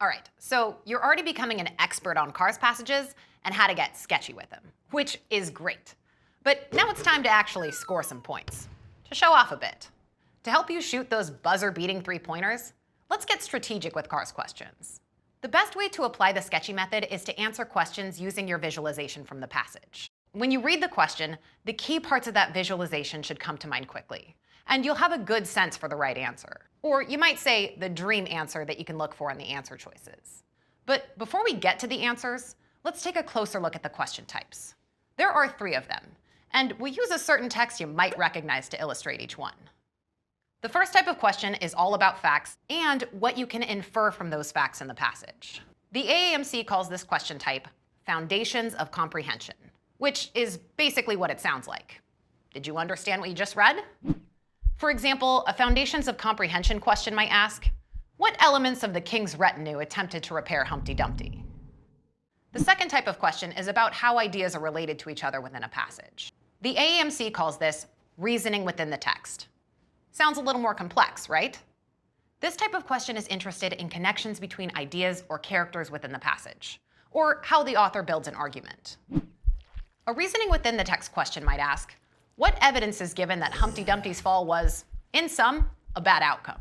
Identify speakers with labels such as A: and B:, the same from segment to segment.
A: All right, so you're already becoming an expert on cars passages and how to get sketchy with them, which is great. But now it's time to actually score some points, to show off a bit. To help you shoot those buzzer-beating three-pointers, let's get strategic with cars questions. The best way to apply the sketchy method is to answer questions using your visualization from the passage. When you read the question, the key parts of that visualization should come to mind quickly, and you'll have a good sense for the right answer. Or you might say the dream answer that you can look for in the answer choices. But before we get to the answers, let's take a closer look at the question types. There are 3 of them, and we use a certain text you might recognize to illustrate each one. The first type of question is all about facts and what you can infer from those facts in the passage. The AAMC calls this question type foundations of comprehension, which is basically what it sounds like. Did you understand what you just read? For example, a foundations of comprehension question might ask, what elements of the king's retinue attempted to repair Humpty Dumpty? The second type of question is about how ideas are related to each other within a passage. The AAMC calls this reasoning within the text. Sounds a little more complex, right? This type of question is interested in connections between ideas or characters within the passage, or how the author builds an argument. A reasoning within the text question might ask, what evidence is given that Humpty Dumpty's fall was, in sum, a bad outcome?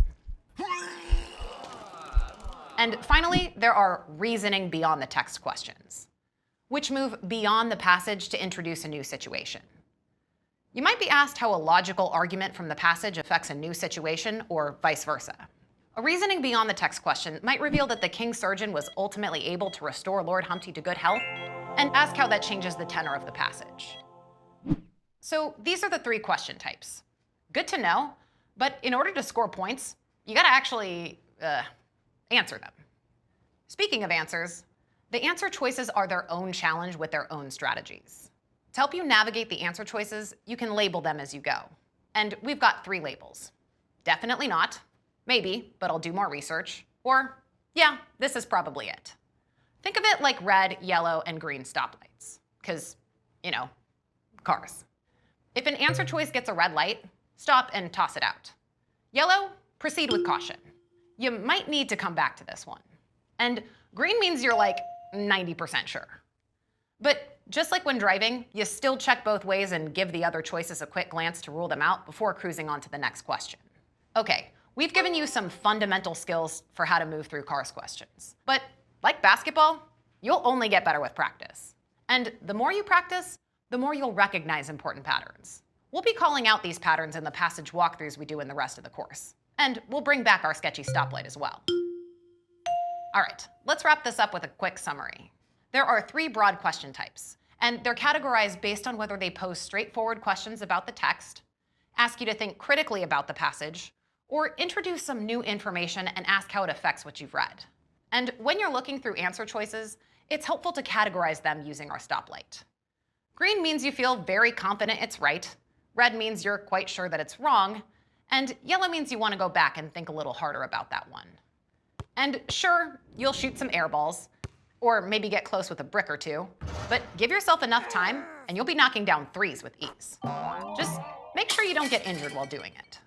A: And finally, there are reasoning beyond the text questions, which move beyond the passage to introduce a new situation. You might be asked how a logical argument from the passage affects a new situation, or vice versa. A reasoning beyond the text question might reveal that the king's surgeon was ultimately able to restore Lord Humpty to good health, and ask how that changes the tenor of the passage. So these are the 3 question types. Good to know, but in order to score points, you gotta actually answer them. Speaking of answers, the answer choices are their own challenge with their own strategies. To help you navigate the answer choices, you can label them as you go. And we've got 3 labels. Definitely not, maybe, but I'll do more research, or yeah, this is probably it. Think of it like red, yellow, and green stoplights, because, you know, cars. If an answer choice gets a red light, stop and toss it out. Yellow, proceed with caution. You might need to come back to this one. And green means you're like 90% sure. But just like when driving, you still check both ways and give the other choices a quick glance to rule them out before cruising on to the next question. Okay, we've given you some fundamental skills for how to move through cars questions. But like basketball, you'll only get better with practice. And the more you practice, the more you'll recognize important patterns. We'll be calling out these patterns in the passage walkthroughs we do in the rest of the course. And we'll bring back our sketchy stoplight as well. All right, let's wrap this up with a quick summary. There are 3 broad question types, and they're categorized based on whether they pose straightforward questions about the text, ask you to think critically about the passage, or introduce some new information and ask how it affects what you've read. And when you're looking through answer choices, it's helpful to categorize them using our stoplight. Green means you feel very confident it's right, red means you're quite sure that it's wrong, and yellow means you want to go back and think a little harder about that one. And sure, you'll shoot some air balls, or maybe get close with a brick or 2, but give yourself enough time and you'll be knocking down 3s with ease. Just make sure you don't get injured while doing it.